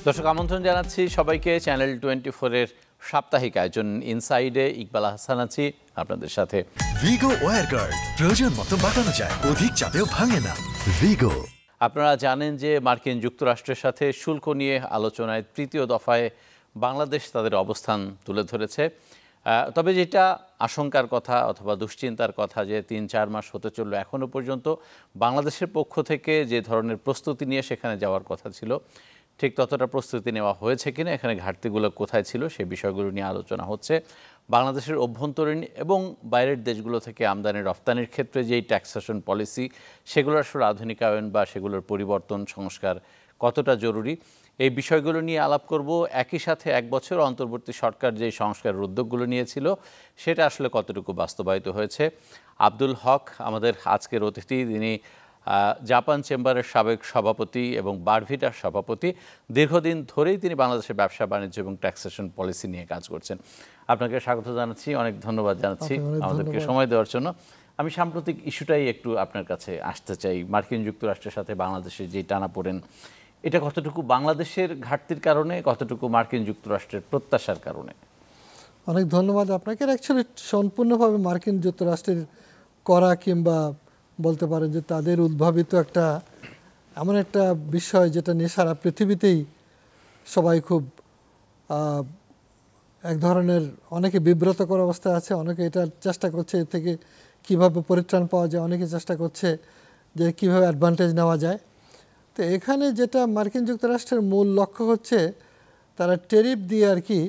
দর্শক আমন্ত্রণ জানাচ্ছি সবাইকে চ্যানেল 24-এর সাপ্তাহিক আয়োজন ইনসাইডে। ইকবাল হাসান আছি আপনাদের সাথে। ভিগো ওয়্যার গার্ড প্রয়োজন মতো বাঁকানো যায়, অধিক চাপেও ভাঙে না। ভিগো। আপনারা জানেন যে মার্কিন যুক্তরাষ্ট্রের সাথে শুল্ক নিয়ে আলোচনায় তৃতীয় দফায় বাংলাদেশ তাদের অবস্থান তুলে ধরেছে। তবে যেটা আশঙ্কার কথা অথবা দুশ্চিন্তার কথা যে ৩-৪ মাস হতে চলল, এখনও পর্যন্ত বাংলাদেশের পক্ষ থেকে যে ধরনের প্রস্তুতি নিয়ে সেখানে যাওয়ার কথা ছিল ঠিক ততটা প্রস্তুতি নেওয়া হয়েছে কিনা, এখানে ঘাটতিগুলো কোথায় ছিল সেই বিষয়গুলো নিয়ে আলোচনা হচ্ছে। বাংলাদেশের অভ্যন্তরীণ এবং বাইরের দেশগুলো থেকে আমদানি রপ্তানির ক্ষেত্রে যেই ট্যাক্সেশন পলিসি সেগুলোর আসলে আধুনিকায়ন বা সেগুলোর পরিবর্তন সংস্কার কতটা জরুরি, এই বিষয়গুলো নিয়ে আলাপ করব। একই সাথে 1 বছর অন্তর্বর্তী সরকার যেই সংস্কারের উদ্যোগগুলো নিয়েছিল সেটা আসলে কতটুকু বাস্তবায়িত হয়েছে। আব্দুল হক আমাদের আজকের অতিথি, তিনি জাপান চেম্বারের সাবেক সভাপতি এবং বারভিটার সভাপতি। দীর্ঘদিন ধরেই তিনি বাংলাদেশের ব্যবসা বাণিজ্য এবং ট্যাক্সেশন পলিসি নিয়ে কাজ করছেন। আপনাকে স্বাগত জানাচ্ছি, অনেক ধন্যবাদ জানাচ্ছি আমাদেরকে সময় দেওয়ার জন্য। আমি সাম্প্রতিক ইস্যুটাই একটু আপনার কাছে আসতে চাই। মার্কিন যুক্তরাষ্ট্রের সাথে বাংলাদেশের যে টানাপোড়েন, এটা কতটুকু বাংলাদেশের ঘাটতির কারণে, কতটুকু মার্কিন যুক্তরাষ্ট্রের প্রত্যাশার কারণে? অনেক ধন্যবাদ আপনাকে। অ্যাকচুয়ালি সম্পূর্ণভাবে মার্কিন যুক্তরাষ্ট্রের করা কিংবা বলতে পারেন যে তাদের উদ্ভাবিত একটা এমন একটা বিষয় যেটা নিয়ে সারা পৃথিবীতেই সবাই খুব এক ধরনের অনেকে বিব্রতকর অবস্থায় আছে, অনেকে এটা চেষ্টা করছে এর থেকে কীভাবে পরিত্রাণ পাওয়া যায়, অনেকে চেষ্টা করছে যে কীভাবে অ্যাডভান্টেজ নেওয়া যায়। তো এখানে যেটা মার্কিন যুক্তরাষ্ট্রের মূল লক্ষ্য হচ্ছে তারা ট্যারিফ দিয়ে আর কি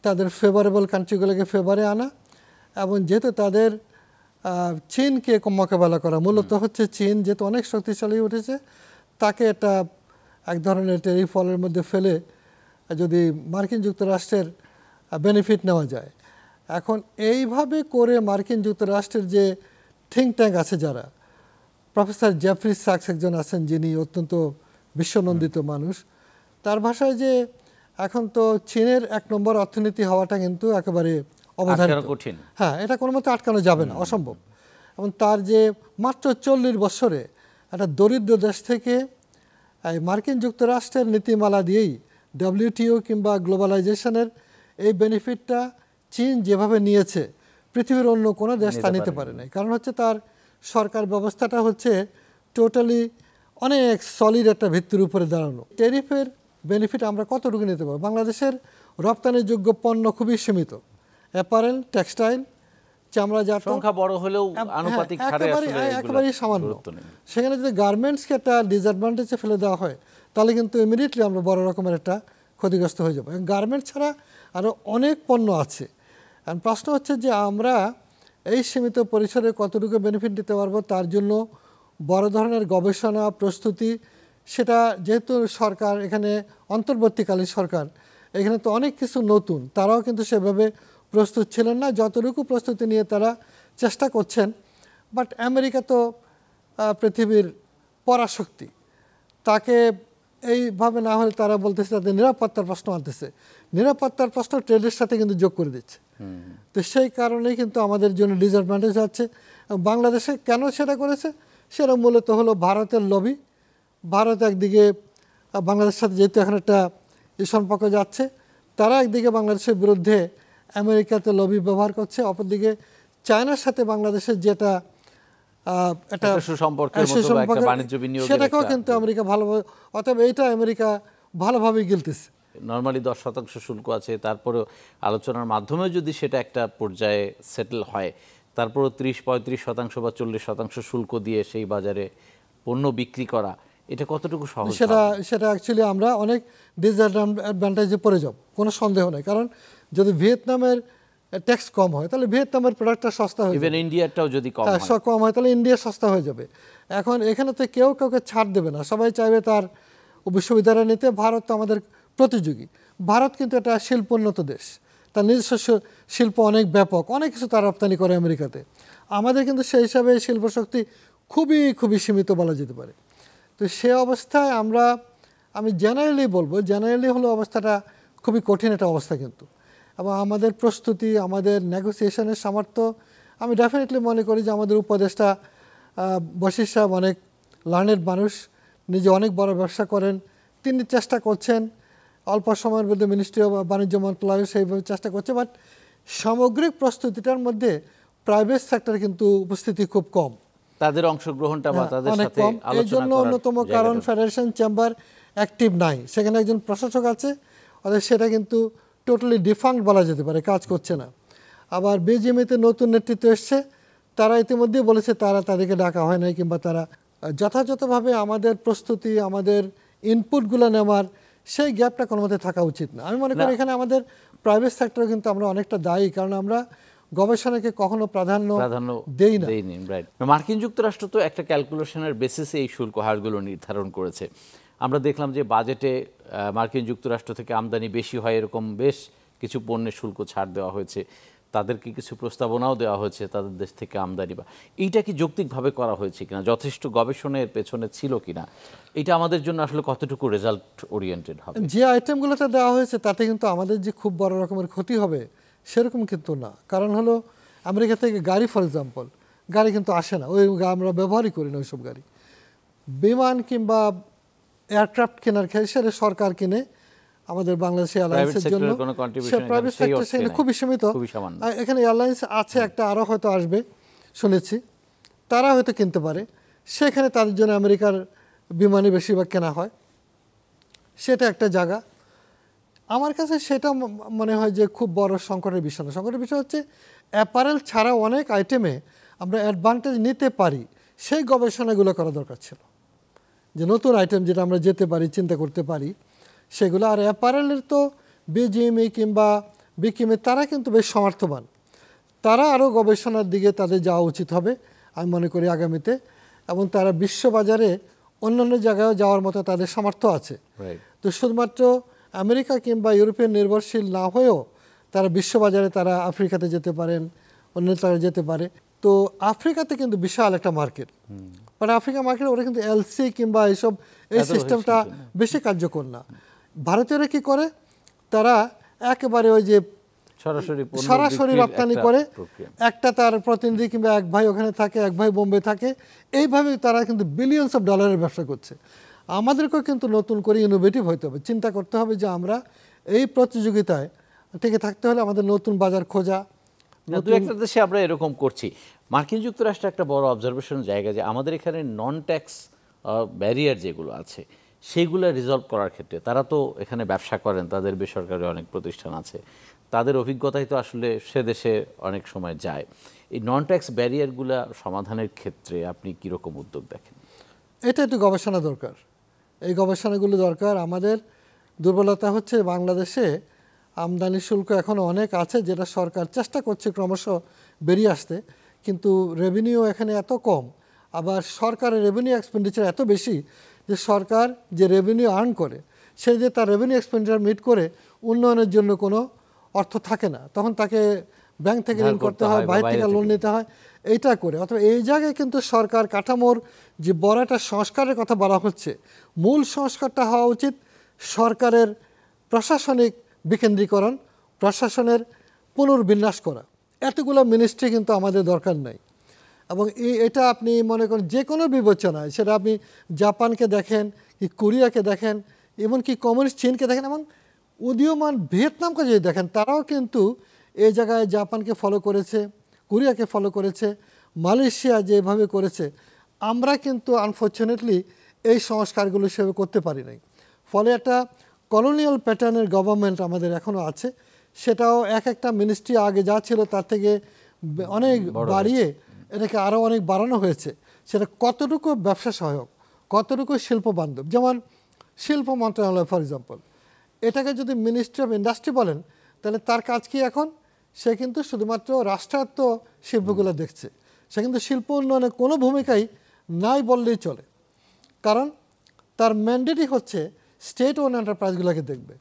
তাদের ফেভারেবল কান্ট্রিগুলোকে ফেভারে আনা, এবং যেহেতু তাদের চীনকে মোকাবেলা করা মূলত হচ্ছে চীন যেহেতু অনেক শক্তিশালী উঠেছে, তাকে এটা এক ধরনের ট্যারিফ ফলের মধ্যে ফেলে যদি মার্কিন যুক্তরাষ্ট্রের বেনিফিট নেওয়া যায়। এখন এইভাবে করে মার্কিন যুক্তরাষ্ট্রের যে থিঙ্ক ট্যাঙ্ক আছে, যারা প্রফেসর জেফ্রি সাকস একজন আছেন যিনি অত্যন্ত বিশ্বনন্দিত মানুষ, তার ভাষায় যে এখন তো চীনের 1 নম্বর অর্থনীতি হওয়াটা কিন্তু একেবারে অবধারিত, হ্যাঁ, এটা কোনো মতে আটকানো যাবে না, অসম্ভব। এবং তার যে মাত্র 40 বছরে একটা দরিদ্র দেশ থেকে এই মার্কিন যুক্তরাষ্ট্রের নীতিমালা দিয়েই WTO কিংবা গ্লোবালাইজেশনের এই বেনিফিটটা চীন যেভাবে নিয়েছে পৃথিবীর অন্য কোনো দেশ তা নিতে পারে নাই। কারণ হচ্ছে তার সরকার ব্যবস্থাটা হচ্ছে টোটালি অনেক সলিড একটা ভিত্তির উপরে দাঁড়ানো। ট্যারিফের বেনিফিট আমরা কতটুকু নিতে পারবো? বাংলাদেশের রপ্তানিযোগ্য পণ্য খুবই সীমিত, অ্যাপারেল, টেক্সটাইল, চামড়াজাত, সংখ্যা বড় হলেও আনুপাতিক হারে একেবারেই সামান্য। সেখানে যদি গার্মেন্টসকে একটা ডিসঅ্যাডভান্টেজে ফেলে দেওয়া হয় তাহলে কিন্তু ইমিডিয়েটলি আমরা বড় রকমের একটা ক্ষতিগ্রস্ত হয়ে যাবো। গার্মেন্টস ছাড়া আরও অনেক পণ্য আছে। আর প্রশ্ন হচ্ছে যে আমরা এই সীমিত পরিসরে কতটুকু বেনিফিট দিতে পারবো, তার জন্য বড় ধরনের গবেষণা প্রস্তুতি, সেটা যেহেতু সরকার এখানে অন্তর্বর্তীকালীন সরকার, এখানে তো অনেক কিছু নতুন, তারাও কিন্তু সেভাবে প্রস্তুত ছিলেন না যতটুকু প্রস্তুতি নিয়ে তারা চেষ্টা করছেন। বাট আমেরিকা তো পৃথিবীর পরাশক্তি, তাকে এইভাবে না হলে তারা বলতেছে তাদের নিরাপত্তার প্রশ্ন আনতেছে, নিরাপত্তার প্রশ্ন ট্রেডের সাথে কিন্তু যোগ করে দিচ্ছে। তো সেই কারণেই কিন্তু আমাদের জন্য ডিসঅ্যাডভান্টেজ হচ্ছে। বাংলাদেশে কেন সেটা করেছে, সেটা মূলত হলো ভারতের লবি। ভারত একদিকে বাংলাদেশের সাথে যেহেতু এখন একটা সম্পর্ক যাচ্ছে, তারা একদিকে বাংলাদেশের বিরুদ্ধে আমেরিকাতে লবি ব্যবহার করছে, অপরদিকে চায়নার সাথে বাংলাদেশের যেটা একটা সুসম্পর্ক সেটাকেও কিন্তু আমেরিকা ভালোভাবে, অতএব এইটা আমেরিকা ভালোভাবেই গিলতেছে। নর্মালি 10% শুল্ক আছে, তারপরেও আলোচনার মাধ্যমে যদি সেটা একটা পর্যায়ে সেটেল হয়, তারপরও 30-35% বা 40% শুল্ক দিয়ে সেই বাজারে পণ্য বিক্রি করা, এটা কতটুকু সহজ? সেটা অ্যাকচুয়ালি আমরা অনেক ডিসঅ্যাডভান্টেজে পড়ে যাব, কোনো সন্দেহ নেই। কারণ যদি ভিয়েতনামের ট্যাক্স কম হয় তাহলে ভিয়েতনামের প্রোডাক্টটা সস্তা হয়ে যাবে, ইন্ডিয়াটাও যদি কম হয় তাহলে ইন্ডিয়া সস্তা হয়ে যাবে। এখন এখানে তো কেউ কাউকে ছাড় দেবে না, সবাই চাইবে তার বিশ্ববিদ্যালয় নিতে। ভারত তো আমাদের প্রতিযোগী, ভারত কিন্তু একটা শিল্পোন্নত দেশ, তার নিজস্ব শিল্প অনেক ব্যাপক, অনেক কিছু তার রপ্তানি করে আমেরিকাতে। আমাদের কিন্তু সেই হিসাবে শিল্পশক্তি খুবই খুবই সীমিত বলা যেতে পারে। তো সে অবস্থায় আমি জেনারেলি বলবো, জেনারেলি হলো অবস্থাটা খুবই কঠিন একটা অবস্থা কিন্তু। এবং আমাদের প্রস্তুতি, আমাদের নেগোসিয়েশনের সামর্থ্য, আমি ডেফিনেটলি মনে করি যে আমাদের উপদেষ্টা বশির সাহেব অনেক লার্নেড মানুষ, নিজে অনেক বড় ব্যবসা করেন, তিনি চেষ্টা করছেন, অল্প সময়ের মধ্যে মিনিস্ট্রি অফ বাণিজ্য মন্ত্রণালয় সেইভাবে চেষ্টা করছে, বাট সামগ্রিক প্রস্তুতিটার মধ্যে প্রাইভেট সেক্টর কিন্তু উপস্থিতি খুব কম, তাদের অংশগ্রহণটা বা তাদের অনেক সাথে কম। এই আলোচনা জন্য করার অন্যতম কারণ ফেডারেশন চেম্বার অ্যাক্টিভ নাই, সেখানে একজন প্রশাসক আছে, অর্থাৎ সেটা কিন্তু টোটালি ডিফাঙ্কড বলা যেতে পারে, কাজ করছে না। আবার বিজিএমইতে নতুন নেতৃত্ব এসছে, তারা ইতিমধ্যেই বলেছে তাদেরকে ডাকা হয় নাই, কিংবা তারা যথাযথভাবে আমাদের প্রস্তুতি, আমাদের ইনপুটগুলো নেওয়ার সেই গ্যাপটা কোনো মতে থাকা উচিত না। আমি মনে করি এখানে আমাদের প্রাইভেট সেক্টরে কিন্তু আমরা অনেকটা দায়ী, কারণ আমরা গবেষণাকে কখনো প্রাধান্য দেই না। মার্কিন যুক্তরাষ্ট্র তো একটা ক্যালকুলেশনের বেসিসে এই শুল্ক হারগুলো নির্ধারণ করেছে। আমরা দেখলাম যে বাজেটে মার্কিন যুক্তরাষ্ট্র থেকে আমদানি বেশি হয় এরকম বেশ কিছু পণ্যের শুল্ক ছাড় দেওয়া হয়েছে, তাদেরকে কিছু প্রস্তাবনাও দেওয়া হয়েছে তাদের দেশ থেকে আমদানি, বা এইটা কি যৌক্তিকভাবে করা হয়েছে কিনা, যথেষ্ট গবেষণার পেছনে ছিল কিনা, এটা আমাদের জন্য আসলে কতটুকু রেজাল্ট ওরিয়েন্টেড হবে? যে আইটেমগুলোতে দেওয়া হয়েছে তাতে কিন্তু আমাদের যে খুব বড় রকমের ক্ষতি হবে সেরকম কিন্তু না। কারণ হলো আমেরিকা থেকে গাড়ি, ফর এক্সাম্পল, গাড়ি কিন্তু আসে না, ওই আমরা ব্যবহারই করি না ওইসব গাড়ি। বিমান কিংবা এয়ারক্রাফট কেনার ক্ষেত্রে সরকার কিনে আমাদের বাংলাদেশ এয়ারলাইন্সের জন্য, প্রাইভেট সেক্টর সেখানে খুবই সীমিত। এখানে এয়ারলাইন্স আছে একটা, আরও হয়তো আসবে শুনেছি, তারা হয়তো কিনতে পারে, সেখানে তাদের জন্য আমেরিকার বিমানে বেশিরভাগ কেনা হয়, সেটা একটা জায়গা। আমার কাছে সেটা মনে হয় যে খুব বড় সংকটের বিষয় না। সংকটের বিষয় হচ্ছে অ্যাপারেল ছাড়া অনেক আইটেমে আমরা অ্যাডভান্টেজ নিতে পারি, সেই গবেষণাগুলো করা দরকার ছিল, যে নতুন আইটেম যেটা আমরা যেতে পারি, চিন্তা করতে পারি সেগুলো। আর অ্যাপারেলের তো বিজিএমই কিংবা বিকিমে তারা কিন্তু বেশ সমর্থবান, তারা আরও গবেষণার দিকে তাদের যাওয়া উচিত হবে আমি মনে করি আগামীতে, এবং তারা বিশ্ববাজারে অন্যান্য জায়গায় যাওয়ার মতো তাদের সামর্থ্য আছে। তো শুধুমাত্র আমেরিকা কিংবা ইউরোপিয়ান নির্ভরশীল না হয়েও তারা বিশ্ববাজারে তারা আফ্রিকাতে যেতে পারেন, অন্য তারা যেতে পারে। তো আফ্রিকাতে কিন্তু বিশাল একটা মার্কেট, বাট আফ্রিকা মার্কেট ওরা কিন্তু এলসি কিংবা এইসব এই সিস্টেমটা বেশি কার্যকর না। ভারতীয়রা কি করে, তারা একেবারে ওই যে সরাসরি রপ্তানি করে, একটা তার প্রতিনিধি কিংবা এক ভাই ওখানে থাকে, এক ভাই বোম্বে থাকে, এইভাবে তারা কিন্তু বিলিয়নস অফ ডলারের ব্যবসা করছে। আমাদেরকেও কিন্তু নতুন করে ইনোভেটিভ হতে হবে, চিন্তা করতে হবে যে আমরা এই প্রতিযোগিতায় টিকে থাকতে হলে আমাদের নতুন বাজার খোঁজা। দু একটা দেশে আমরা এরকম করছি। মার্কিন যুক্তরাষ্ট্রে একটা বড় অবজারভেশন জায়গা যে আমাদের এখানে নন ট্যাক্স ব্যারিয়ার যেগুলো আছে সেইগুলো রিজলভ করার ক্ষেত্রে, তারা তো এখানে ব্যবসা করেন, তাদের বেসরকারি অনেক প্রতিষ্ঠান আছে, তাদের অভিজ্ঞতাই তো আসলে সে দেশে অনেক সময় যায়। এই নন ট্যাক্স ব্যারিয়ারগুলো সমাধানের ক্ষেত্রে আপনি কীরকম উদ্যোগ দেখেন? এটা একটু গবেষণা দরকার, এই গবেষণাগুলো দরকার। আমাদের দুর্বলতা হচ্ছে বাংলাদেশে আমদানি শুল্ক এখনও অনেক আছে, যেটা সরকার চেষ্টা করছে ক্রমশ বেরিয়ে আসতে, কিন্তু রেভিনিউ এখানে এত কম, আবার সরকারের রেভিনিউ এক্সপেন্ডিচার এত বেশি যে সরকার যে রেভিনিউ আর্ন করে সে যে তার রেভিনিউ এক্সপেন্ডিচার মিট করে উন্নয়নের জন্য কোনো অর্থ থাকে না, তখন তাকে ব্যাংক থেকে ঋণ করতে হয়, বাইরে থেকে লোন নিতে হয়, এইটা করে। অথবা এই জায়গায় কিন্তু সরকার কাঠামোর যে বড় একটা সংস্কারের কথা বলা হচ্ছে, মূল সংস্কারটা হওয়া উচিত সরকারের প্রশাসনিক বিকেন্দ্রীকরণ, প্রশাসনের পুনর্বিন্যাস করা। এতগুলো মিনিস্ট্রি কিন্তু আমাদের দরকার নাই। এবং এটা আপনি মনে করেন যে কোনো বিবেচনায়, সেটা আপনি জাপানকে দেখেন কি কোরিয়াকে দেখেন, এমনকি কমিউনিস্ট চীনকে দেখেন, এবং উদীয়মান ভিয়েতনামকে যদি দেখেন, তারাও কিন্তু এই জায়গায় জাপানকে ফলো করেছে, কোরিয়াকে ফলো করেছে, মালয়েশিয়া যেভাবে করেছে। আমরা কিন্তু আনফর্চুনেটলি এই সংস্কারগুলো সেভাবে করতে পারি নাই। ফলে একটা কলোনিয়াল প্যাটার্নের গভর্নমেন্ট আমাদের এখনও আছে, সেটাও এক একটা মিনিস্ট্রি আগে যা ছিল তার থেকে অনেক বাড়িয়ে এটাকে আরও অনেক বাড়ানো হয়েছে। সেটা কতটুকু ব্যবসা সহায়ক, কতটুকু শিল্প বান্ধব। যেমন শিল্প মন্ত্রণালয় ফর এক্সাম্পল, এটাকে যদি মিনিস্ট্রি অফ ইন্ডাস্ট্রি বলেন, তাহলে তার কাজ কি এখন? সে কিন্তু শুধুমাত্র রাষ্ট্রায়ত্ত শিল্পগুলো দেখছে, সে কিন্তু শিল্প উন্নয়নে কোনো ভূমিকাই নাই বললেই চলে। কারণ তার ম্যান্ডেটই হচ্ছে স্টেট ওন এন্টারপ্রাইজগুলোকে দেখবে।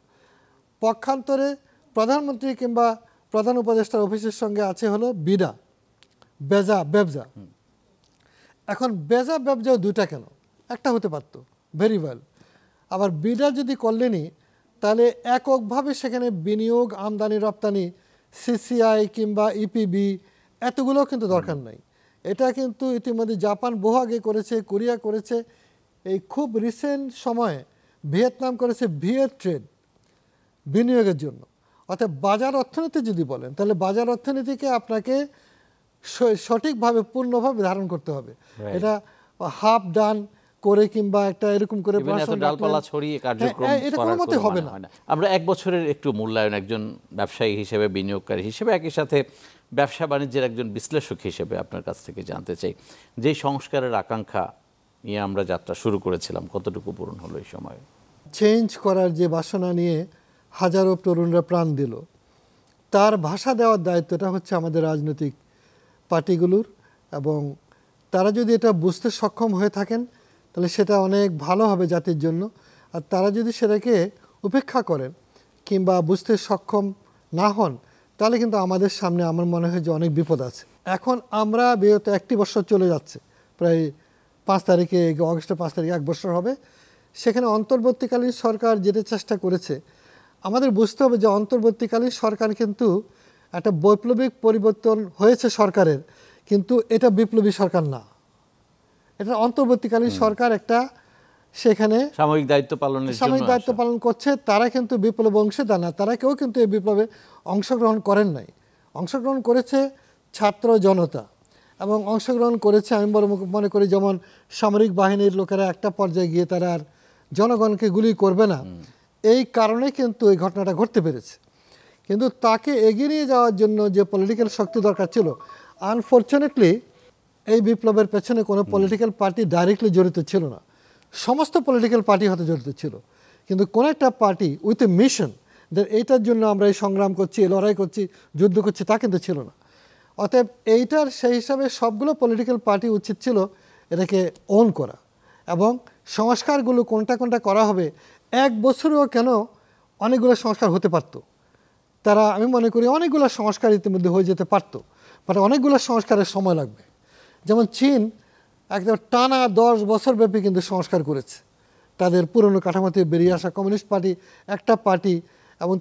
পক্ষান্তরে প্রধানমন্ত্রী কিংবা প্রধান উপদেষ্টার অফিসের সঙ্গে আছে হলো বিডা, ব্যবসা। এখন ব্যবসাও দুইটা কেন? একটা হতে পারতো, ভেরি ওয়েল। আবার বিডা যদি করলেনি, তাহলে এককভাবে সেখানে বিনিয়োগ, আমদানি রপ্তানি, সিসিআই কিংবা ইপিবি এতগুলোও কিন্তু দরকার নাই। এটা কিন্তু ইতিমধ্যে জাপান বহু আগে করেছে, কোরিয়া করেছে। এই খুব রিসেন্ট সময়ে ভিয়েতনাম করেছে ভিয়েত ট্রেড বিনিয়োগের জন্য। অর্থাৎ বাজার অর্থনীতি যদি বলেন তাহলে বাজার অর্থনীতিকে আপনাকে সঠিকভাবে পূর্ণভাবে ধারণ করতে হবে। এটা হাফ ডান করে কিংবা একটা এরকম করে ডালপালা ছড়িয়ে কার্যক্রম এটা কোনো মতে হবে না। আমরা এক বছরের একটু মূল্যায়ন একজন ব্যবসায়ী হিসেবে, বিনিয়োগকারী হিসেবে, একই সাথে ব্যবসা বাণিজ্যের একজন বিশ্লেষক হিসেবে আপনার কাছ থেকে জানতে চাই, যে সংস্কারের আকাঙ্ক্ষা নিয়ে আমরা যাত্রা শুরু করেছিলাম কতটুকু পূরণ হলো এই সময়ে? চেঞ্জ করার যে বাসনা নিয়ে হাজারো তরুণরা প্রাণ দিল, তার ভাষা দেওয়ার দায়িত্বটা হচ্ছে আমাদের রাজনৈতিক পার্টিগুলোর, এবং তারা যদি এটা বুঝতে সক্ষম হয়ে থাকেন তাহলে সেটা অনেক ভালো হবে জাতির জন্য। আর তারা যদি সেটাকে উপেক্ষা করেন কিংবা বুঝতে সক্ষম না হন তাহলে কিন্তু আমাদের সামনে আমার মনে হয় যে অনেক বিপদ আছে। এখন আমরা বিগত 1 বছর চলে যাচ্ছে, প্রায় 5 তারিখে, অগস্টের 5 তারিখে 1 বছর হবে। সেখানে অন্তর্বর্তীকালীন সরকার যেটা চেষ্টা করেছে, আমাদের বুঝতে হবে যে অন্তর্বর্তীকালীন সরকার কিন্তু একটা বৈপ্লবিক পরিবর্তন হয়েছে সরকারের, কিন্তু এটা বিপ্লবী সরকার না। এটা অন্তর্বর্তীকালীন সরকার একটা সেখানে সাময়িক দায়িত্ব পালন করছে। তারা কিন্তু বিপ্লব অংশীদার না, তারা কেউ কিন্তু এই বিপ্লবে অংশগ্রহণ করেন নাই। অংশগ্রহণ করেছে ছাত্র জনতা, এবং অংশগ্রহণ করেছে আমি মনে করি যেমন সামরিক বাহিনীর লোকেরা একটা পর্যায়ে গিয়ে তারা আর জনগণকে গুলি করবে না, এই কারণে কিন্তু এই ঘটনাটা ঘটতে পেরেছে। কিন্তু তাকে এগিয়ে নিয়ে যাওয়ার জন্য যে পলিটিক্যাল শক্তি দরকার ছিল, আনফর্চুনেটলি এই বিপ্লবের পেছনে কোনো পলিটিক্যাল পার্টি ডাইরেক্টলি জড়িত ছিল না। সমস্ত পলিটিক্যাল পার্টি হতে জড়িত ছিল, কিন্তু কোনো একটা পার্টি উইথ এ মিশন যে এইটার জন্য আমরা এই সংগ্রাম করছি, লড়াই করছি, যুদ্ধ করছি, তা কিন্তু ছিল না। অতএব এইটার সেই হিসাবে সবগুলো পলিটিক্যাল পার্টি উচিত ছিল এটাকে ওন করা, এবং সংস্কারগুলো কোনটা কোনটা করা হবে 1 বছরেও কেন অনেকগুলো সংস্কার হতে পারতো। তারা আমি মনে করি অনেকগুলো সংস্কার ইতিমধ্যে হয়ে যেতে পারতো, বাট অনেকগুলো সংস্কারের সময় লাগবে। যেমন চীন একদম টানা 10 বছর ব্যাপী কিন্তু সংস্কার করেছে, তাদের পুরনো কাঠামো থেকে বেরিয়ে আসা কমিউনিস্ট পার্টি একটা পার্টি, এবং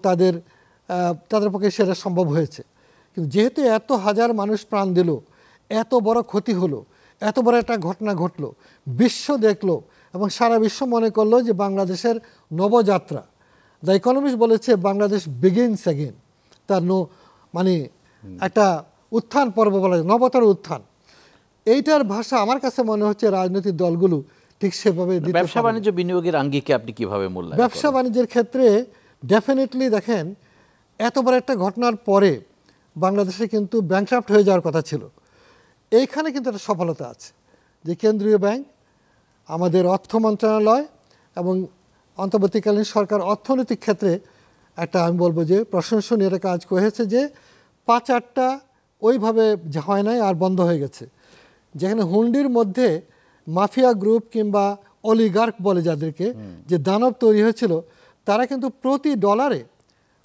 তাদের পক্ষে সেটা সম্ভব হয়েছে। কিন্তু যেহেতু এত হাজার মানুষ প্রাণ দিল, এত বড় ক্ষতি হলো, এত বড় একটা ঘটনা ঘটলো, বিশ্ব দেখলো এবং সারা বিশ্ব মনে করলো যে বাংলাদেশের নবযাত্রা, দ্য ইকোনমিস্ট বলেছে বাংলাদেশ বিগিনস অ্যাগেন, তার মানে একটা উত্থান পর্ব বলা যায়, নবতর উত্থান। এইটার ভাষা আমার কাছে মনে হচ্ছে রাজনৈতিক দলগুলো ঠিক সেভাবে দিতে। ব্যবসা বাণিজ্য বিনিয়োগের আঙ্গিকে আপনি কিভাবে মূল্যায়ন? ব্যবসা বাণিজ্যের ক্ষেত্রে ডেফিনেটলি দেখেন, এত বড় একটা ঘটনার পরে বাংলাদেশে কিন্তু ব্যাংকরাপ্ট হয়ে যাওয়ার কথা ছিল। এইখানে কিন্তু একটা সফলতা আছে যে কেন্দ্রীয় ব্যাংক, আমাদের অর্থ মন্ত্রণালয় এবং অন্তর্বর্তীকালীন সরকার অর্থনৈতিক ক্ষেত্রে একটা আমি বলবো যে প্রশংসনীয় একটা কাজ করেছে, যে 5-8টা ওইভাবে হয় নাই আর বন্ধ হয়ে গেছে। যেখানে হুন্ডির মধ্যে মাফিয়া গ্রুপ কিংবা অলিগার্ক বলে যাদেরকে, যে দানব তৈরি হয়েছিল, তারা কিন্তু প্রতি ডলারে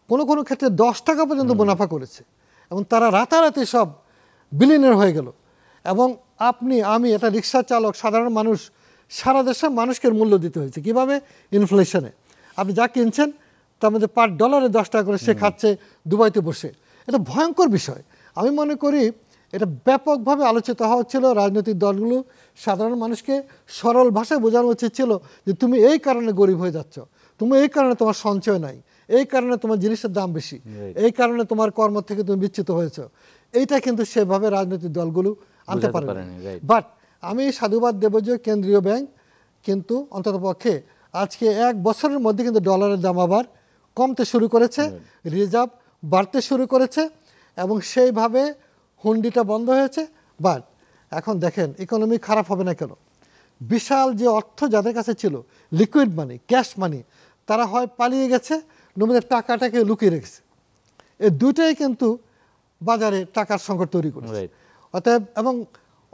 কোনো কোনো ক্ষেত্রে 10 টাকা পর্যন্ত মুনাফা করেছে, এবং তারা রাতারাতি সব বিলিয়নিয়ার হয়ে গেল। এবং আপনি আমি এটা রিক্সা চালক সাধারণ মানুষ সারা দেশের মানুষকে মূল্য দিতে হয়েছে কিভাবে? ইনফ্লেশনে। আপনি যা কিনছেন তার মধ্যে পার ডলারে 10 টাকা করে সে খাচ্ছে দুবাইতে বসে। এটা ভয়ঙ্কর বিষয়। আমি মনে করি এটা ব্যাপকভাবে আলোচিত হওয়া ছিল। রাজনৈতিক দলগুলো সাধারণ মানুষকে সরল ভাষায় বোঝানো উচিত ছিল যে তুমি এই কারণে গরিব হয়ে যাচ্ছ, তুমি এই কারণে তোমার সঞ্চয় নাই, এই কারণে তোমার জিনিসের দাম বেশি, এই কারণে তোমার কর্ম থেকে তুমি বিচ্যুত হয়েছ। এইটা কিন্তু সেভাবে রাজনৈতিক দলগুলো আনতে পারে। বাট আমি সাধুবাদ দেব যে কেন্দ্রীয় ব্যাংক কিন্তু অন্ততপক্ষে আজকে 1 বছরের মধ্যে কিন্তু ডলারের দাম আবার কমতে শুরু করেছে, রিজার্ভ বাড়তে শুরু করেছে, এবং সেইভাবে হুন্ডিটা বন্ধ হয়েছে। বাট এখন দেখেন ইকোনমি খারাপ হবে না কেন? বিশাল যে অর্থ যাদের কাছে ছিল, লিকুইড মানি, ক্যাশ মানি, তারা হয় পালিয়ে গেছে, নমদের টাকাটাকে লুকিয়ে রেখেছে। এই দুটোই কিন্তু বাজারে টাকার সংকট তৈরি করেছে। অতএব এবং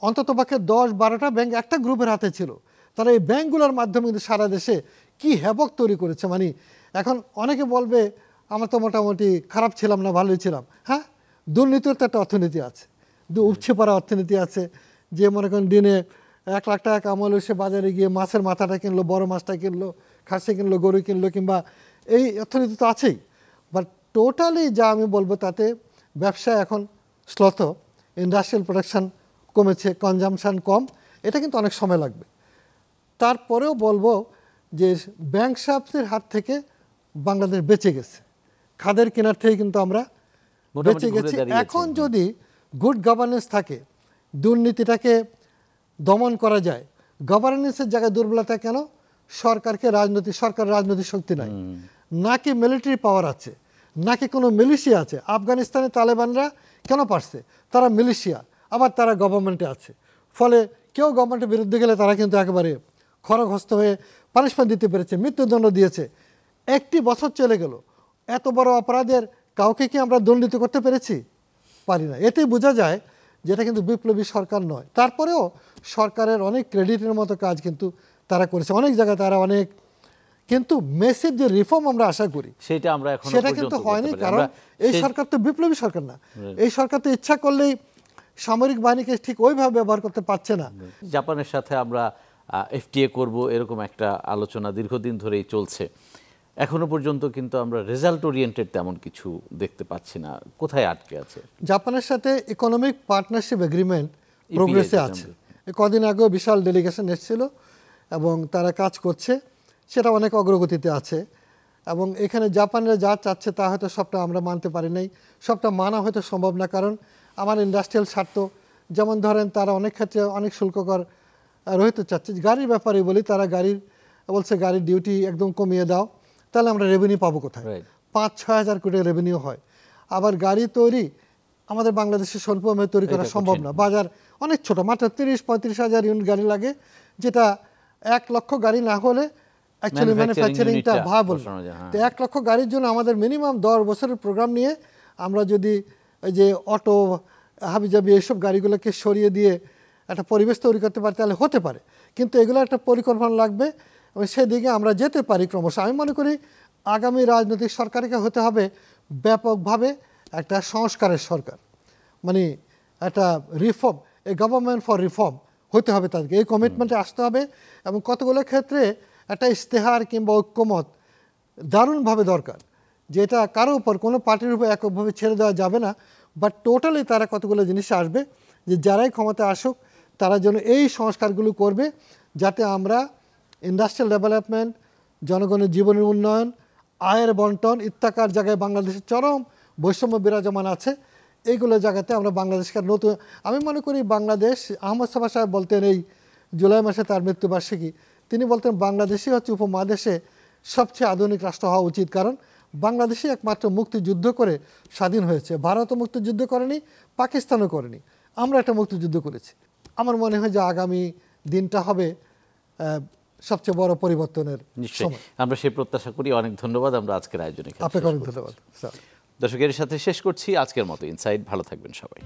অন্ততপক্ষে 10-12টা ব্যাংক একটা গ্রুপের হাতে ছিল, তারা এই ব্যাংকগুলোর মাধ্যমে কিন্তু সারা দেশে কি হ্যাবক তৈরি করেছে। মানে এখন অনেকে বলবে আমরা তো মোটামুটি খারাপ ছিলাম না, ভালোই ছিলাম। হ্যাঁ, দুর্নীতির তো একটা অর্থনীতি আছে, উপচে পড়া অর্থনীতি আছে। যে মনে করেন দিনে 1 লাখ টাকা কামালো, সে বাজারে গিয়ে মাছের মাথাটা কিনলো, বড় মাছটা কিনলো, খাসি কিনলো, গরু কিনলো, কিংবা এই অর্থনীতি তো আছেই। বাট টোটালি যা আমি বলবো তাতে ব্যবসা এখন শ্লথ, ইন্ডাস্ট্রিয়াল প্রোডাকশান কমেছে, কনজামশান কম, এটা কিন্তু অনেক সময় লাগবে। তারপরেও বলবো যে ব্যাংকশাপসের হাত থেকে বাংলাদেশ বেঁচে গেছে, খাদের কেনার থেকে কিন্তু আমরা বেঁচে গেছি। এখন যদি গুড গভর্নেন্স থাকে, দুর্নীতিটাকে দমন করা যায়, গভর্নেন্সের জায়গায় দুর্বলতা কেন? সরকার রাজনৈতিক শক্তি নাই, নাকি মিলিটারি পাওয়ার আছে, নাকি কোনো মিলিশিয়া আছে। আফগানিস্তানে তালেবানরা কেন পারছে? তারা মিলিশিয়া, আবার তারা গভর্নমেন্টে আছে, ফলে কেউ গভর্নমেন্টের বিরুদ্ধে গেলে তারা কিন্তু একেবারে খড়গহস্ত হয়ে পানিশমেন্ট দিতে পেরেছে, মৃত্যুদণ্ড দিয়েছে। 1 বছর চলে গেল, এত বড় অপরাধের কাউকে কি আমরা দণ্ডিত করতে পেরেছি? পারি না। এতেই বোঝা যায় যেটা কিন্তু বিপ্লবী সরকার নয়। তারপরেও সরকারের অনেক ক্রেডিটের মতো কাজ কিন্তু তারা করেছে, অনেক জায়গায় তারা অনেক, কিন্তু মেসিভ যে রিফর্ম আমরা আশা করি সেটা কিন্তু হয়নি। কারণ এই সরকার তো বিপ্লবী সরকার না, এই সরকার তো ইচ্ছা করলেই সামরিক বাহিনীকে ঠিক ওইভাবে ব্যবহার করতে পারছে না। জাপানের সাথে আমরা এফটিএ করব এরকম একটা আলোচনা দীর্ঘদিন ধরেই চলছে, এখনো পর্যন্ত কিন্তু আমরা রেজাল্ট ওরিয়েন্টেড তেমন কিছু দেখতে পাচ্ছি না। কোথায় আটকে আছে? জাপানের সাথে ইকোনমিক পার্টনারশিপ এগ্রিমেন্ট প্রোগ্রেসে আছে। কদিন আগেও বিশাল ডেলিগেশন এসেছিল এবং তারা কাজ করছে, সেটা অনেক অগ্রগতিতে আছে। এবং এখানে জাপানিরা যা চাচ্ছে তা হয়তো সবটা আমরা মানতে পারি নাই, সবটা মানা হয়তো সম্ভব না। কারণ আমার ইন্ডাস্ট্রিয়াল স্বার্থ, যেমন ধরেন তারা অনেক ক্ষেত্রে অনেক শুল্ককর রহিত চাচ্ছে। গাড়ির ব্যাপারে বলি, তারা বলছে গাড়ির ডিউটি একদম কমিয়ে দাও, তাহলে আমরা রেভিনিউ পাবো কোথায়? 5-6 হাজার কোটি রেভিনিউ হয়। আবার গাড়ি তৈরি আমাদের বাংলাদেশে স্বল্পমেয়াদে তৈরি করা সম্ভব না, বাজার অনেক ছোট, মাত্র 30-35 হাজার ইউনিট গাড়ি লাগে, যেটা 1 লক্ষ গাড়ি না হলে অ্যাকচুয়ালি ম্যানুফ্যাকচারিংটা ভাবল। তো 1 লক্ষ গাড়ির জন্য আমাদের মিনিমাম 10 বছরের প্রোগ্রাম নিয়ে আমরা যদি এই যে অটো হাবিজাবি এইসব গাড়িগুলোকে সরিয়ে দিয়ে একটা পরিবেশ তৈরি করতে পারি তাহলে হতে পারে, কিন্তু এগুলো একটা পরিকল্পনা লাগবে এবং সেদিকে আমরা যেতে পারি ক্রমশ। আমি মনে করি আগামী রাজনৈতিক সরকারকে হতে হবে ব্যাপকভাবে একটা সংস্কারের সরকার, মানে একটা রিফর্ম, এই গভর্নমেন্ট ফর রিফর্ম হতে হবে তাদেরকে, এই কমিটমেন্টে আসতে হবে। এবং কতগুলো ক্ষেত্রে একটা ইশতেহার কিংবা ঐক্যমত দারুণভাবে দরকার, যেটা কারো উপর কোনো পার্টির উপর এককভাবে ছেড়ে দেওয়া যাবে না, বাট টোটালি তারা কতগুলো জিনিস আসবে যে যারাই ক্ষমতা আসুক তারা যেন এই সংস্কারগুলো করবে, যাতে আমরা ইন্ডাস্ট্রিয়াল ডেভেলপমেন্ট, জনগণের জীবনের উন্নয়ন, আয়ের বন্টন ইত্যাকার জায়গায় বাংলাদেশের চরম বৈষম্য বিরাজমান আছে, এইগুলো জায়গাতে আমরা বাংলাদেশকে নতুন, আমি মনে করি বাংলাদেশ, আহমদ সাফা সাহেব বলতেন এই জুলাই মাসে তার মৃত্যুবার্ষিকী, তিনি বলতেন বাংলাদেশই হচ্ছে উপমহাদেশে সবচেয়ে আধুনিক রাষ্ট্র হওয়া উচিত। কারণ বাংলাদেশই একমাত্র মুক্তিযুদ্ধ করে স্বাধীন হয়েছে, ভারতও মুক্তিযুদ্ধ করেনি, পাকিস্তানও করেনি, আমরা একটা মুক্তিযুদ্ধ করেছি। আমার মনে হয় যে আগামী দিনটা হবে সবচেয়ে বড় পরিবর্তনের সময়। আমরা সেই প্রত্যাশা করি। অনেক ধন্যবাদ। আমরা আজকের আয়োজনে আপনাকে অনেক ধন্যবাদ। দর্শকের সাথে শেষ করছি আজকের মতো ইনসাইট। ভালো থাকবেন সবাই।